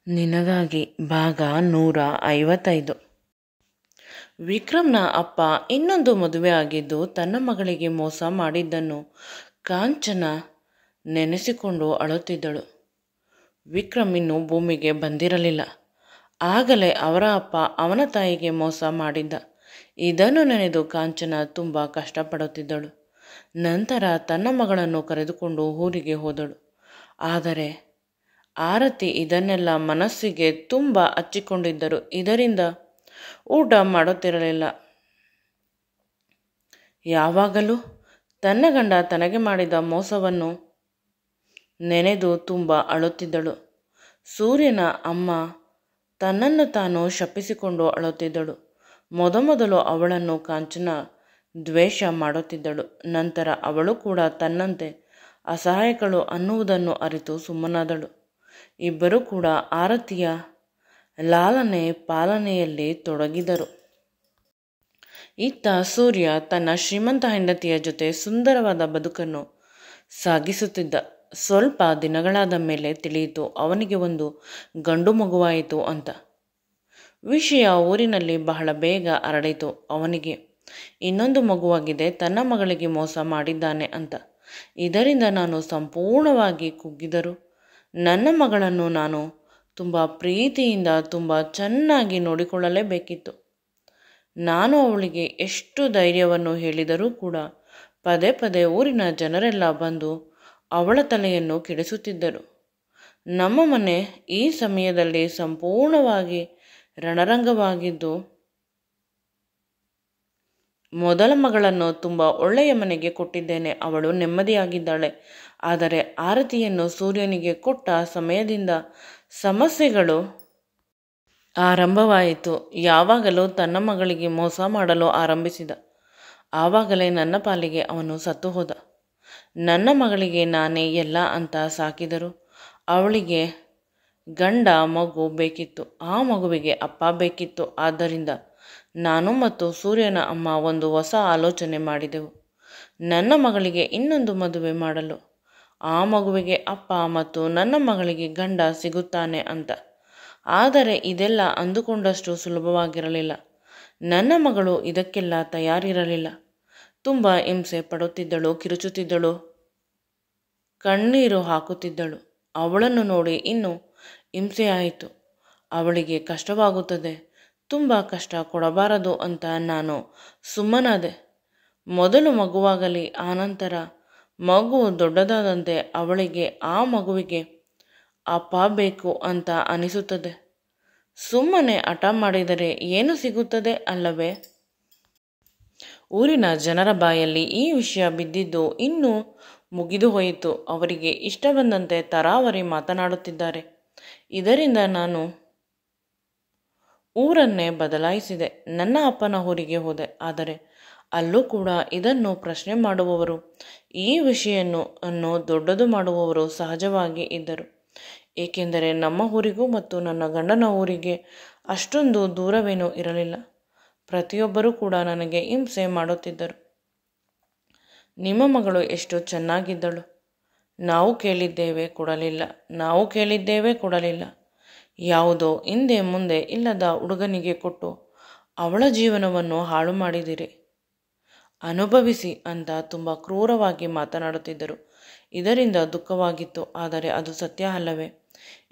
ನಿನಗಾಗಿ ಭಾಗ 155. ವಿಕ್ರಮ್ನ ಅಪ್ಪ ಇನ್ನೊಂದು ಮದುವೆ ಆಗಿದ್ದು ತನ್ನ ಮಗಳಿಗೆ ಮೋಸ ಮಾಡಿದ್ದನ್ನು ಕಾಂಚನ ನೆನೆಸಿಕೊಂಡು ಅಳುತ್ತಿದ್ದಳು. ವಿಕ್ರಮ್ ಇನ್ನೂ ಭೂಮಿಗೆ ಬಂದಿರಲಿಲ್ಲ. ಆಗಲೇ ಅವರ ಅಪ್ಪ ಅವನ ತಾಯಿಗೆ ಮೋಸ ಮಾಡಿದ್ದ. ಇದನ್ನು ನೆನೆದು ಕಾಂಚನ ತುಂಬ ಕಷ್ಟಪಡುತ್ತಿದ್ದಳು. ನಂತರ ತನ್ನ ಮಗಳನ್ನು ಕರೆದುಕೊಂಡು ಊರಿಗೆ ಹೋದಳು. ಆದರೆ ಆರತಿ ಇದನ್ನೆಲ್ಲ ಮನಸ್ಸಿಗೆ ತುಂಬ ಹಚ್ಚಿಕೊಂಡಿದ್ದರು. ಇದರಿಂದ ಊಟ ಮಾಡುತ್ತಿರಲಿಲ್ಲ. ಯಾವಾಗಲೂ ತನ್ನ ಗಂಡ ತನಗೆ ಮಾಡಿದ ಮೋಸವನ್ನು ನೆನೆದು ತುಂಬ ಅಳುತ್ತಿದ್ದಳು. ಸೂರ್ಯನ ಅಮ್ಮ ತನ್ನನ್ನು ತಾನು ಶಪಿಸಿಕೊಂಡು ಅಳುತ್ತಿದ್ದಳು. ಮೊದಮೊದಲು ಅವಳನ್ನು ಕಾಂಚನ ದ್ವೇಷ ಮಾಡುತ್ತಿದ್ದಳು. ನಂತರ ಅವಳು ಕೂಡ ತನ್ನಂತೆ ಅಸಹಾಯಕಳು ಅನ್ನುವುದನ್ನು ಅರಿತು ಸುಮ್ಮನಾದಳು. ಇಬ್ಬರೂ ಕೂಡ ಆರತಿಯ ಲಾಲನೆ ಪಾಲನೆಯಲ್ಲಿ ತೊಡಗಿದರು. ಇತ್ತ ಸೂರ್ಯ ತನ್ನ ಶ್ರೀಮಂತ ಹೆಂಡತಿಯ ಜೊತೆ ಸುಂದರವಾದ ಬದುಕನ್ನು ಸಾಗಿಸುತ್ತಿದ್ದ. ಸ್ವಲ್ಪ ದಿನಗಳಾದ ಮೇಲೆ ತಿಳಿಯಿತು ಅವನಿಗೆ ಒಂದು ಗಂಡು ಮಗುವಾಯಿತು ಅಂತ. ವಿಷಯ ಊರಿನಲ್ಲಿ ಬಹಳ ಬೇಗ ಹರಡಿತು. ಅವನಿಗೆ ಇನ್ನೊಂದು ಮಗುವಾಗಿದೆ, ತನ್ನ ಮಗಳಿಗೆ ಮೋಸ ಮಾಡಿದ್ದಾನೆ ಅಂತ. ಇದರಿಂದ ನಾನು ಸಂಪೂರ್ಣವಾಗಿ ಕುಗ್ಗಿದರು. ನನ್ನ ಮಗಳನ್ನು ನಾನು ತುಂಬ ಪ್ರೀತಿಯಿಂದ ತುಂಬ ಚೆನ್ನಾಗಿ ನೋಡಿಕೊಳ್ಳಲೇಬೇಕಿತ್ತು. ನಾನು ಅವಳಿಗೆ ಎಷ್ಟು ಧೈರ್ಯವನ್ನು ಹೇಳಿದರೂ ಕೂಡ ಪದೇ ಪದೇ ಊರಿನ ಜನರೆಲ್ಲ ಬಂದು ಅವಳ ತಲೆಯನ್ನು ಕೆಡಿಸುತ್ತಿದ್ದರು. ನಮ್ಮ ಮನೆ ಈ ಸಮಯದಲ್ಲಿ ಸಂಪೂರ್ಣವಾಗಿ ರಣರಂಗವಾಗಿದ್ದು, ಮೊದಲ ಮಗಳನ್ನು ತುಂಬ ಒಳ್ಳೆಯ ಮನೆಗೆ ಕೊಟ್ಟಿದ್ದೇನೆ. ಅವಳು ನೆಮ್ಮದಿಯಾಗಿದ್ದಾಳೆ. ಆದರೆ ಆರತಿಯನ್ನು ಸೂರ್ಯನಿಗೆ ಕೊಟ್ಟ ಸಮಯದಿಂದ ಸಮಸ್ಯೆಗಳು ಆರಂಭವಾಯಿತು. ಯಾವಾಗಲೂ ತನ್ನ ಮಗಳಿಗೆ ಮೋಸ ಮಾಡಲು ಆರಂಭಿಸಿದ. ಆವಾಗಲೇ ನನ್ನ ಪಾಲಿಗೆ ಅವನು ಸತ್ತು ಹೋದ. ನನ್ನ ಮಗಳಿಗೆ ನಾನೇ ಎಲ್ಲ ಅಂತ ಸಾಕಿದರು. ಅವಳಿಗೆ ಗಂಡ ಮಗು ಬೇಕಿತ್ತು. ಆ ಮಗುವಿಗೆ ಅಪ್ಪ ಬೇಕಿತ್ತು. ಆದ್ದರಿಂದ ನಾನು ಮತ್ತು ಸೂರ್ಯನ ಅಮ್ಮ ಒಂದು ಹೊಸ ಆಲೋಚನೆ ಮಾಡಿದೆವು. ನನ್ನ ಮಗಳಿಗೆ ಇನ್ನೊಂದು ಮದುವೆ ಮಾಡಲು. ಆ ಮಗುವಿಗೆ ಅಪ್ಪ ಮತ್ತು ನನ್ನ ಮಗಳಿಗೆ ಗಂಡ ಸಿಗುತ್ತಾನೆ ಅಂತ. ಆದರೆ ಇದೆಲ್ಲ ಅಂದುಕೊಂಡಷ್ಟು ಸುಲಭವಾಗಿರಲಿಲ್ಲ. ನನ್ನ ಮಗಳು ಇದಕ್ಕೆಲ್ಲ ತಯಾರಿರಲಿಲ್ಲ. ತುಂಬ ಹಿಂಸೆ ಪಡುತ್ತಿದ್ದಳು, ಕಿರುಚುತ್ತಿದ್ದಳು, ಕಣ್ಣೀರು ಹಾಕುತ್ತಿದ್ದಳು. ಅವಳನ್ನು ನೋಡಿ ಇನ್ನೂ ಹಿಂಸೆಯಾಯಿತು. ಅವಳಿಗೆ ಕಷ್ಟವಾಗುತ್ತದೆ, ತುಂಬ ಕಷ್ಟ ಕೊಡಬಾರದು ಅಂತ ನಾನು ಸುಮ್ಮನಾದೆ. ಮೊದಲು ಮಗುವಾಗಲಿ, ಆನಂತರ ಮಗು ದೊಡ್ಡದಾದಂತೆ ಅವಳಿಗೆ ಆ ಮಗುವಿಗೆ ಅಪ್ಪ ಬೇಕು ಅಂತ ಅನಿಸುತ್ತದೆ. ಸುಮ್ಮನೆ ಹಠ ಮಾಡಿದರೆ ಏನು ಸಿಗುತ್ತದೆ ಅಲ್ಲವೇ? ಊರಿನ ಜನರ ಬಾಯಲ್ಲಿ ಈ ವಿಷಯ ಬಿದ್ದಿದ್ದು ಇನ್ನೂ ಮುಗಿದು ಹೋಯಿತು. ಅವರಿಗೆ ಇಷ್ಟ ಬಂದಂತೆ ತರಾವರಿ ಮಾತನಾಡುತ್ತಿದ್ದಾರೆ. ಇದರಿಂದ ನಾನು ಊರನ್ನೇ ಬದಲಾಯಿಸಿದೆ. ನನ್ನ ಅಪ್ಪನ ಊರಿಗೆ ಹೋದೆ. ಆದರೆ ಅಲ್ಲೂ ಕೂಡ ಇದನ್ನು ಪ್ರಶ್ನೆ ಮಾಡುವವರು, ಈ ವಿಷಯವನ್ನು ದೊಡ್ಡದು ಮಾಡುವವರು ಸಹಜವಾಗಿ ಇದ್ದರು. ಏಕೆಂದರೆ ನಮ್ಮ ಊರಿಗೂ ಮತ್ತು ನನ್ನ ಗಂಡನ ಊರಿಗೆ ಅಷ್ಟೊಂದು ದೂರವೇನೂ ಇರಲಿಲ್ಲ. ಪ್ರತಿಯೊಬ್ಬರೂ ಕೂಡ ನನಗೆ ಹಿಂಸೆ ಮಾಡುತ್ತಿದ್ದರು. ನಿಮ್ಮ ಮಗಳು ಎಷ್ಟು ಚೆನ್ನಾಗಿದ್ದಳು, ನಾವು ಕೇಳಿದ್ದೇವೆ ಕೊಡಲಿಲ್ಲ, ನಾವು ಕೇಳಿದ್ದೇವೆ ಕೊಡಲಿಲ್ಲ. ಯಾವುದೋ ಹಿಂದೆ ಮುಂದೆ ಇಲ್ಲದ ಹುಡುಗನಿಗೆ ಕೊಟ್ಟು ಅವಳ ಜೀವನವನ್ನು ಹಾಳು ಮಾಡಿದಿರಿ, ಅನುಭವಿಸಿ ಅಂತ ತುಂಬ ಕ್ರೂರವಾಗಿ ಮಾತನಾಡುತ್ತಿದ್ದರು. ಇದರಿಂದ ದುಃಖವಾಗಿತ್ತು. ಆದರೆ ಅದು ಸತ್ಯ ಅಲ್ಲವೇ?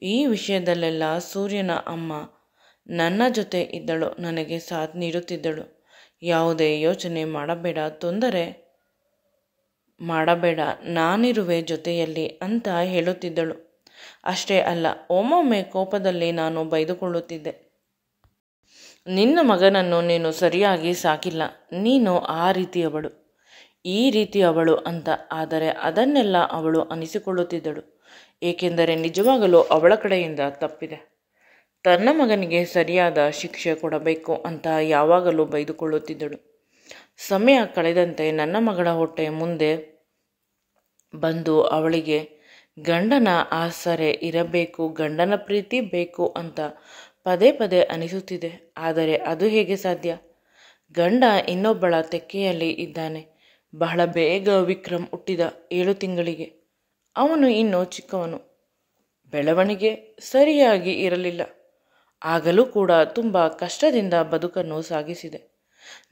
ಈ ವಿಷಯದಲ್ಲೆಲ್ಲ ಸೂರ್ಯನ ಅಮ್ಮ ನನ್ನ ಜೊತೆ ಇದ್ದಳು, ನನಗೆ ಸಾಥ್ ನೀಡುತ್ತಿದ್ದಳು. ಯಾವುದೇ ಯೋಚನೆ ಮಾಡಬೇಡ, ತೊಂದರೆ ಮಾಡಬೇಡ, ನಾನಿರುವೆ ಜೊತೆಯಲ್ಲಿ ಅಂತ ಹೇಳುತ್ತಿದ್ದಳು. ಅಷ್ಟೇ ಅಲ್ಲ, ಒಮ್ಮೊಮ್ಮೆ ಕೋಪದಲ್ಲಿ ನಾನು ಬೈದುಕೊಳ್ಳುತ್ತಿದ್ದೆ. ನಿನ್ನ ಮಗನನ್ನು ನೀನು ಸರಿಯಾಗಿ ಸಾಕಿಲ್ಲ, ನೀನು ಆ ರೀತಿಯವಳು, ಈ ರೀತಿಯವಳು ಅಂತ. ಆದರೆ ಅದನ್ನೆಲ್ಲ ಅವಳು ಅನಿಸಿಕೊಳ್ಳುತ್ತಿದ್ದಳು. ಏಕೆಂದರೆ ನಿಜವಾಗಲೂ ಅವಳ ಕಡೆಯಿಂದ ತಪ್ಪಿದೆ. ತನ್ನ ಮಗನಿಗೆ ಸರಿಯಾದ ಶಿಕ್ಷೆ ಕೊಡಬೇಕು ಅಂತ ಯಾವಾಗಲೂ ಬೈದುಕೊಳ್ಳುತ್ತಿದ್ದಳು. ಸಮಯ ಕಳೆದಂತೆ ನನ್ನ ಮಗಳ ಹೊಟ್ಟೆ ಮುಂದೆ ಬಂದು ಅವಳಿಗೆ ಗಂಡನ ಆಸರೆ ಇರಬೇಕು, ಗಂಡನ ಪ್ರೀತಿ ಬೇಕು ಅಂತ ಪದೇ ಪದೇ ಅನಿಸುತ್ತಿದೆ. ಆದರೆ ಅದು ಹೇಗೆ ಸಾಧ್ಯ? ಗಂಡ ಇನ್ನೊಬ್ಬಳ ತೆಕ್ಕೆಯಲ್ಲಿ ಇದ್ದಾನೆ. ಬಹಳ ಬೇಗ ವಿಕ್ರಮ್ ಹುಟ್ಟಿದ. 7 ತಿಂಗಳಿಗೆ. ಅವನು ಇನ್ನೂ ಚಿಕ್ಕವನು. ಬೆಳವಣಿಗೆ ಸರಿಯಾಗಿ ಇರಲಿಲ್ಲ. ಆಗಲೂ ಕೂಡ ತುಂಬ ಕಷ್ಟದಿಂದ ಬದುಕನ್ನು ಸಾಗಿಸಿದೆ.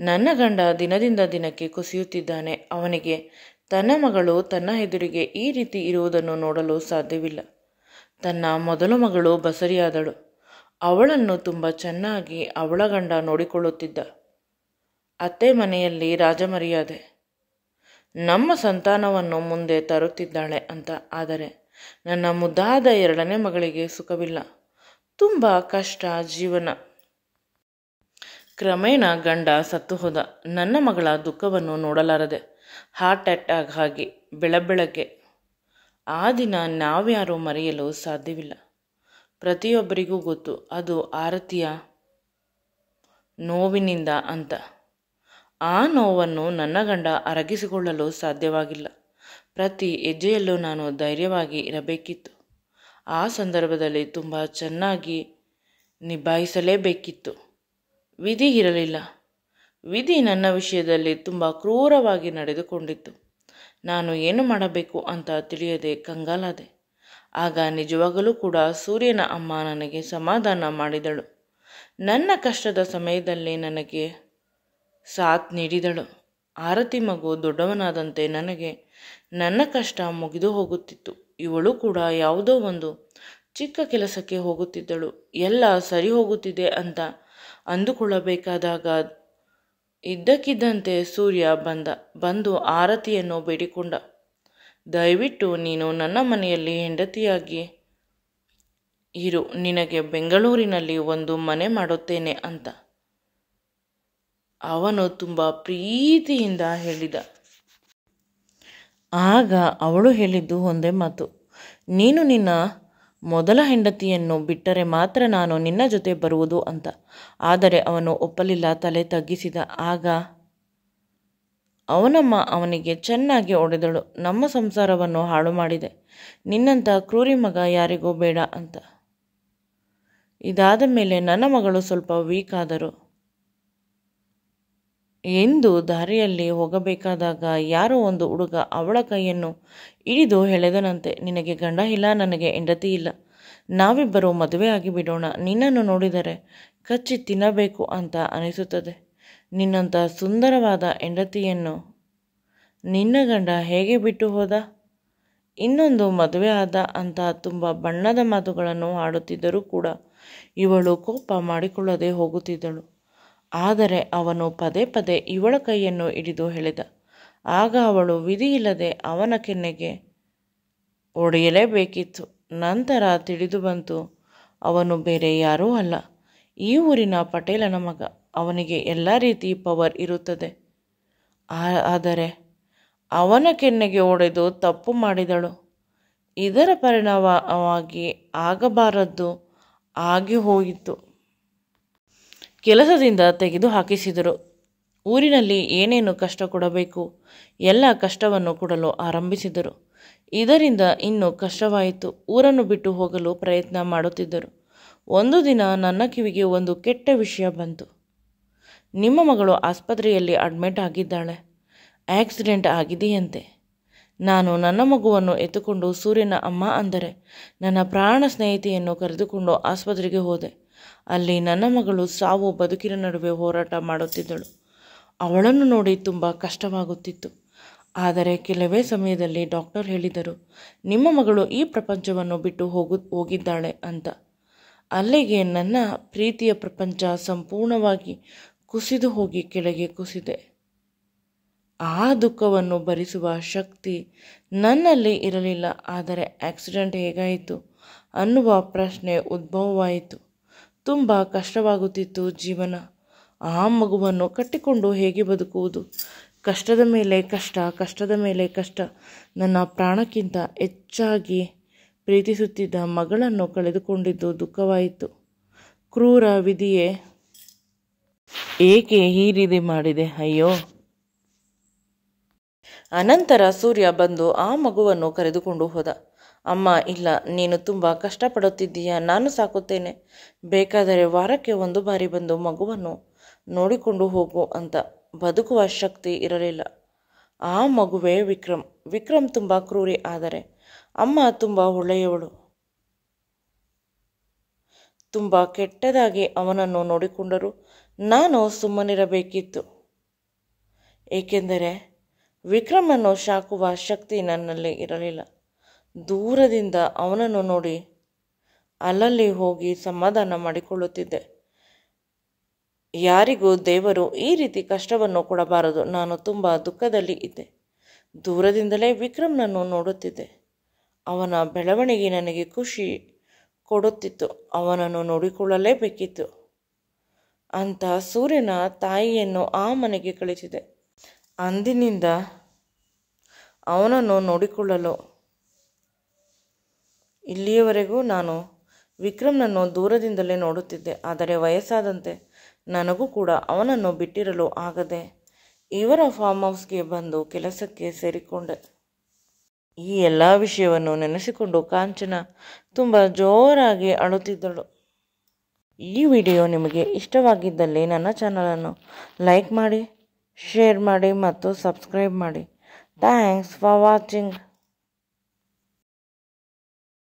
ನನ್ನ ಗಂಡ ದಿನದಿಂದ ದಿನಕ್ಕೆ ಕುಸಿಯುತ್ತಿದ್ದಾನೆ. ಅವನಿಗೆ ತನ್ನ ಮಗಳು ತನ್ನ ಎದುರಿಗೆ ಈ ರೀತಿ ಇರುವುದನ್ನು ನೋಡಲು ಸಾಧ್ಯವಿಲ್ಲ. ತನ್ನ ಮೊದಲ ಮಗಳು ಬಸರಿಯಾದಳು. ಅವಳನ್ನು ತುಂಬ ಚೆನ್ನಾಗಿ ಅವಳ ಗಂಡ ನೋಡಿಕೊಳ್ಳುತ್ತಿದ್ದ. ಅತ್ತೆ ಮನೆಯಲ್ಲಿ ರಾಜಮರ್ಯಾದೆ. ನಮ್ಮ ಸಂತಾನವನ್ನು ಮುಂದೆ ತರುತ್ತಿದ್ದಾಳೆ ಅಂತ. ಆದರೆ ನನ್ನ ಮುದ್ದಾದ ಎರಡನೇ ಮಗಳಿಗೆ ಸುಖವಿಲ್ಲ. ತುಂಬ ಕಷ್ಟ ಜೀವನ. ಕ್ರಮೇಣ ಗಂಡ ಸತ್ತು ಹೋದ. ನನ್ನ ಮಗಳ ದುಃಖವನ್ನು ನೋಡಲಾರದೆ ಹಾರ್ಟ್ ಅಟ್ಯಾಕ್ ಆಗಿ ಬೆಳಗ್ಗೆ. ಆ ದಿನ ನಾವ್ಯಾರೂ ಮರೆಯಲು ಸಾಧ್ಯವಿಲ್ಲ. ಪ್ರತಿಯೊಬ್ಬರಿಗೂ ಗೊತ್ತು ಅದು ಆರತಿಯ ನೋವಿನಿಂದ ಅಂತ. ಆ ನೋವನ್ನು ನನ್ನ ಗಂಡ ಅರಗಿಸಿಕೊಳ್ಳಲು ಸಾಧ್ಯವಾಗಿಲ್ಲ. ಪ್ರತಿ ಹೆಜ್ಜೆಯಲ್ಲೂ ನಾನು ಧೈರ್ಯವಾಗಿ ಇರಬೇಕಿತ್ತು. ಆ ಸಂದರ್ಭದಲ್ಲಿ ತುಂಬ ಚೆನ್ನಾಗಿ ನಿಭಾಯಿಸಲೇಬೇಕಿತ್ತು. ವಿಧಿ ಇರಲಿಲ್ಲ. ವಿಧಿ ನನ್ನ ವಿಷಯದಲ್ಲಿ ತುಂಬ ಕ್ರೂರವಾಗಿ ನಡೆದುಕೊಂಡಿತ್ತು. ನಾನು ಏನು ಮಾಡಬೇಕು ಅಂತ ತಿಳಿಯದೆ ಕಂಗಾಲಾದೆ. ಆಗ ನಿಜವಾಗಲೂ ಕೂಡ ಸೂರ್ಯನ ಅಮ್ಮ ನನಗೆ ಸಮಾಧಾನ ಮಾಡಿದಳು. ನನ್ನ ಕಷ್ಟದ ಸಮಯದಲ್ಲಿ ನನಗೆ ಸಾಥ್ ನೀಡಿದಳು. ಆರತಿ ಮಗು ದೊಡ್ಡವನಾದಂತೆ ನನಗೆ ನನ್ನ ಕಷ್ಟ ಮುಗಿದು ಹೋಗುತ್ತಿತ್ತು. ಇವಳು ಕೂಡ ಯಾವುದೋ ಒಂದು ಚಿಕ್ಕ ಕೆಲಸಕ್ಕೆ ಹೋಗುತ್ತಿದ್ದಳು. ಎಲ್ಲ ಸರಿ ಹೋಗುತ್ತಿದೆ ಅಂತ ಅಂದುಕೊಳ್ಳಬೇಕಾದಾಗ ಇದ್ದಕ್ಕಿದ್ದಂತೆ ಸೂರ್ಯ ಬಂದು ಆರತಿಯನ್ನು ಬೇಡಿಕೊಂಡ. ದಯವಿಟ್ಟು ನೀನು ನನ್ನ ಮನೆಯಲ್ಲಿ ಹೆಂಡತಿಯಾಗಿ ಇರು. ನಿನಗೆ ಬೆಂಗಳೂರಿನಲ್ಲಿ ಒಂದು ಮನೆ ಮಾಡುತ್ತೇನೆ ಅಂತ ಅವನು ತುಂಬ ಪ್ರೀತಿಯಿಂದ ಹೇಳಿದ. ಆಗ ಅವಳು ಹೇಳಿದ್ದು ಒಂದೇ ಮಾತು, ನೀನು ನಿನ್ನ ಮೊದಲ ಹೆಂಡತಿಯನ್ನು ಬಿಟ್ಟರೆ ಮಾತ್ರ ನಾನು ನಿನ್ನ ಜೊತೆ ಬರುವುದು ಅಂತ. ಆದರೆ ಅವನು ಒಪ್ಪಲಿಲ್ಲ, ತಲೆ ತಗ್ಗಿಸಿದ. ಆಗ ಅವನಮ್ಮ ಅವನಿಗೆ ಚೆನ್ನಾಗಿ ಹೊಡೆದಳು. ನಮ್ಮ ಸಂಸಾರವನ್ನು ಹಾಳು ಮಾಡಿದೆ. ನಿನ್ನಂಥ ಕ್ರೂರಿ ಮಗ ಯಾರಿಗೂ ಬೇಡ ಅಂತ. ಇದಾದ ಮೇಲೆ ನನ್ನ ಮಗಳು ಸ್ವಲ್ಪ ವೀಕ್ ಆದರು ಎಂದು ದಾರಿಯಲ್ಲಿ ಹೋಗಬೇಕಾದಾಗ ಯಾರೋ ಒಂದು ಹುಡುಗ ಅವಳ ಕೈಯನ್ನು ಹಿಡಿದು ಎಳೆದನಂತೆ. ನಿನಗೆ ಗಂಡ ಇಲ್ಲ, ನನಗೆ ಹೆಂಡತಿ ಇಲ್ಲ, ನಾವಿಬ್ಬರು ಮದುವೆ ಆಗಿಬಿಡೋಣ. ನಿನ್ನನ್ನು ನೋಡಿದರೆ ಕಚ್ಚಿ ತಿನ್ನಬೇಕು ಅಂತ ಅನಿಸುತ್ತದೆ. ನಿನ್ನಂಥ ಸುಂದರವಾದ ಹೆಂಡತಿಯನ್ನು ನಿನ್ನ ಗಂಡ ಹೇಗೆ ಬಿಟ್ಟು ಹೋದ? ಇನ್ನೊಂದು ಮದುವೆ ಆದ ಅಂತ ತುಂಬ ಬಣ್ಣದ ಮಾತುಗಳನ್ನು ಆಡುತ್ತಿದ್ದರೂ ಕೂಡ ಇವಳು ಕೋಪ ಮಾಡಿಕೊಳ್ಳದೆ ಹೋಗುತ್ತಿದ್ದಳು. ಆದರೆ ಅವನು ಪದೇ ಪದೇ ಇವಳ ಕೈಯನ್ನು ಹಿಡಿದು ಎಳೆದ. ಆಗ ಅವಳು ವಿಧಿಯಿಲ್ಲದೆ ಅವನ ಕೆನ್ನೆಗೆ ಹೊಡೆಯಲೇಬೇಕಿತ್ತು. ನಂತರ ತಿಳಿದು ಬಂತು, ಅವನು ಬೇರೆ ಯಾರೂ ಅಲ್ಲ, ಈ ಊರಿನ ಪಟೇಲನ ಮಗ. ಅವನಿಗೆ ಎಲ್ಲ ರೀತಿ ಪವರ್ ಇರುತ್ತದೆ. ಆದರೆ ಅವನ ಕೆನ್ನೆಗೆ ಹೊಡೆದು ತಪ್ಪು ಮಾಡಿದಳು. ಇದರ ಪರಿಣಾಮವಾಗಿ ಆಗಬಾರದ್ದು ಆಗಿ ಹೋಯಿತು. ಕೆಲಸದಿಂದ ತೆಗೆದು ಹಾಕಿಸಿದರು. ಊರಿನಲ್ಲಿ ಏನೇನು ಕಷ್ಟ ಕೊಡಬೇಕು ಎಲ್ಲ ಕಷ್ಟವನ್ನು ಕೊಡಲು ಆರಂಭಿಸಿದರು. ಇದರಿಂದ ಇನ್ನೂ ಕಷ್ಟವಾಯಿತು. ಊರನ್ನು ಬಿಟ್ಟು ಹೋಗಲು ಪ್ರಯತ್ನ ಮಾಡುತ್ತಿದ್ದರು. ಒಂದು ದಿನ ನನ್ನ ಕಿವಿಗೆ ಒಂದು ಕೆಟ್ಟ ವಿಷಯ ಬಂತು. ನಿಮ್ಮ ಮಗಳು ಆಸ್ಪತ್ರೆಯಲ್ಲಿ ಅಡ್ಮಿಟ್ ಆಗಿದ್ದಾಳೆ, ಆಕ್ಸಿಡೆಂಟ್ ಆಗಿದೆಯಂತೆ. ನಾನು ನನ್ನ ಮಗುವನ್ನು ಎತ್ತುಕೊಂಡು ಸೂರ್ಯನ ಅಮ್ಮ ಅಂದರೆ ನನ್ನ ಪ್ರಾಣ ಸ್ನೇಹಿತೆಯನ್ನು ಕರೆದುಕೊಂಡು ಆಸ್ಪತ್ರೆಗೆ ಹೋದೆ. ಅಲ್ಲಿ ನನ್ನ ಮಗಳು ಸಾವು ಬದುಕಿನ ನಡುವೆ ಹೋರಾಟ ಮಾಡುತ್ತಿದ್ದಳು. ಅವಳನ್ನು ನೋಡಿ ತುಂಬ ಕಷ್ಟವಾಗುತ್ತಿತ್ತು. ಆದರೆ ಕೆಲವೇ ಸಮಯದಲ್ಲಿ ಡಾಕ್ಟರ್ ಹೇಳಿದರು, ನಿಮ್ಮ ಮಗಳು ಈ ಪ್ರಪಂಚವನ್ನು ಬಿಟ್ಟು ಹೋಗಿದ್ದಾಳೆ ಅಂತ. ಅಲ್ಲಿಗೆ ನನ್ನ ಪ್ರೀತಿಯ ಪ್ರಪಂಚ ಸಂಪೂರ್ಣವಾಗಿ ಕುಸಿದು ಹೋಗಿ ಕೆಳಗೆ ಕುಸಿದೆ. ಆ ದುಃಖವನ್ನು ಭರಿಸುವ ಶಕ್ತಿ ನನ್ನಲ್ಲಿ ಇರಲಿಲ್ಲ. ಆದರೆ ಆಕ್ಸಿಡೆಂಟ್ ಹೇಗಾಯಿತು ಅನ್ನುವ ಪ್ರಶ್ನೆ ಉದ್ಭವವಾಯಿತು. ತುಂಬ ಕಷ್ಟವಾಗುತ್ತಿತ್ತು ಜೀವನ. ಆ ಮಗುವನ್ನು ಕಟ್ಟಿಕೊಂಡು ಹೇಗೆ ಬದುಕುವುದು? ಕಷ್ಟದ ಮೇಲೆ ಕಷ್ಟ, ಕಷ್ಟದ ಮೇಲೆ ಕಷ್ಟ. ನನ್ನ ಪ್ರಾಣಕ್ಕಿಂತ ಹೆಚ್ಚಾಗಿ ಪ್ರೀತಿಸುತ್ತಿದ್ದ ಮಗಳನ್ನು ಕಳೆದುಕೊಂಡಿದ್ದು ದುಃಖವಾಯಿತು. ಕ್ರೂರ ವಿಧಿಯೇ ಏಕೆ ಈ ರೀತಿ ಮಾಡಿದೆ, ಅಯ್ಯೋ. ಅನಂತರ ಸೂರ್ಯ ಬಂದು ಆ ಮಗುವನ್ನು ಕರೆದುಕೊಂಡು ಹೋದ. ಅಮ್ಮ, ಇಲ್ಲ, ನೀನು ತುಂಬ ಕಷ್ಟಪಡುತ್ತಿದ್ದೀಯ, ನಾನು ಸಾಕುತ್ತೇನೆ. ಬೇಕಾದರೆ ವಾರಕ್ಕೆ ಒಂದು ಬಾರಿ ಬಂದು ಮಗುವನ್ನು ನೋಡಿಕೊಂಡು ಹೋಗು ಅಂತ. ಬದುಕುವ ಶಕ್ತಿ ಇರಲಿಲ್ಲ. ಆ ಮಗುವೇ ವಿಕ್ರಮ್. ವಿಕ್ರಮ್ ತುಂಬ ಕ್ರೂರಿ, ಆದರೆ ಅಮ್ಮ ತುಂಬ ಒಳ್ಳೆಯವಳು. ತುಂಬ ಕೆಟ್ಟದಾಗಿ ಅವನನ್ನು ನೋಡಿಕೊಂಡರೂ ನಾನು ಸುಮ್ಮನಿರಬೇಕಿತ್ತು. ಏಕೆಂದರೆ ವಿಕ್ರಮನ್ನು ಸಾಕುವ ಶಕ್ತಿ ನನ್ನಲ್ಲಿ ಇರಲಿಲ್ಲ. ದೂರದಿಂದ ಅವನನ್ನು ನೋಡಿ ಅಲ್ಲಲ್ಲಿ ಹೋಗಿ ಸಮಾಧಾನ ಮಾಡಿಕೊಳ್ಳುತ್ತಿದ್ದೆ. ಯಾರಿಗೂ ದೇವರು ಈ ರೀತಿ ಕಷ್ಟವನ್ನು ಕೊಡಬಾರದು. ನಾನು ತುಂಬ ದುಃಖದಲ್ಲಿ ಇದ್ದೆ. ದೂರದಿಂದಲೇ ವಿಕ್ರಮ್ನನ್ನು ನೋಡುತ್ತಿದ್ದೆ. ಅವನ ಬೆಳವಣಿಗೆ ನನಗೆ ಖುಷಿ ಕೊಡುತ್ತಿತ್ತು. ಅವನನ್ನು ನೋಡಿಕೊಳ್ಳಲೇಬೇಕಿತ್ತು ಅಂತ ಸೂರ್ಯನ ತಾಯಿಯನ್ನು ಆ ಮನೆಗೆ ಕಳಿಸಿದೆ. ಅಂದಿನಿಂದ ಅವನನ್ನು ನೋಡಿಕೊಳ್ಳಲು ಇಲ್ಲಿಯವರೆಗೂ ನಾನು ವಿಕ್ರಮ್ನನ್ನು ದೂರದಿಂದಲೇ ನೋಡುತ್ತಿದ್ದೆ. ಆದರೆ ವಯಸ್ಸಾದಂತೆ ನನಗೂ ಕೂಡ ಅವನನ್ನು ಬಿಟ್ಟಿರಲು ಆಗದೆ ಇವರ ಫಾರ್ಮ್ ಹೌಸ್ಗೆ ಬಂದು ಕೆಲಸಕ್ಕೆ ಸೇರಿಕೊಂಡೆ. ಈ ಎಲ್ಲ ವಿಷಯವನ್ನು ನೆನೆಸಿಕೊಂಡು ಕಾಂಚನ ತುಂಬ ಜೋರಾಗಿ ಅಳುತ್ತಿದ್ದಳು. ಈ ವಿಡಿಯೋ ನಿಮಗೆ ಇಷ್ಟವಾಗಿದ್ದಲ್ಲಿ ನನ್ನ ಚಾನಲನ್ನು ಲೈಕ್ ಮಾಡಿ, ಶೇರ್ ಮಾಡಿ ಮತ್ತು ಸಬ್ಸ್ಕ್ರೈಬ್ ಮಾಡಿ. Thanks for watching.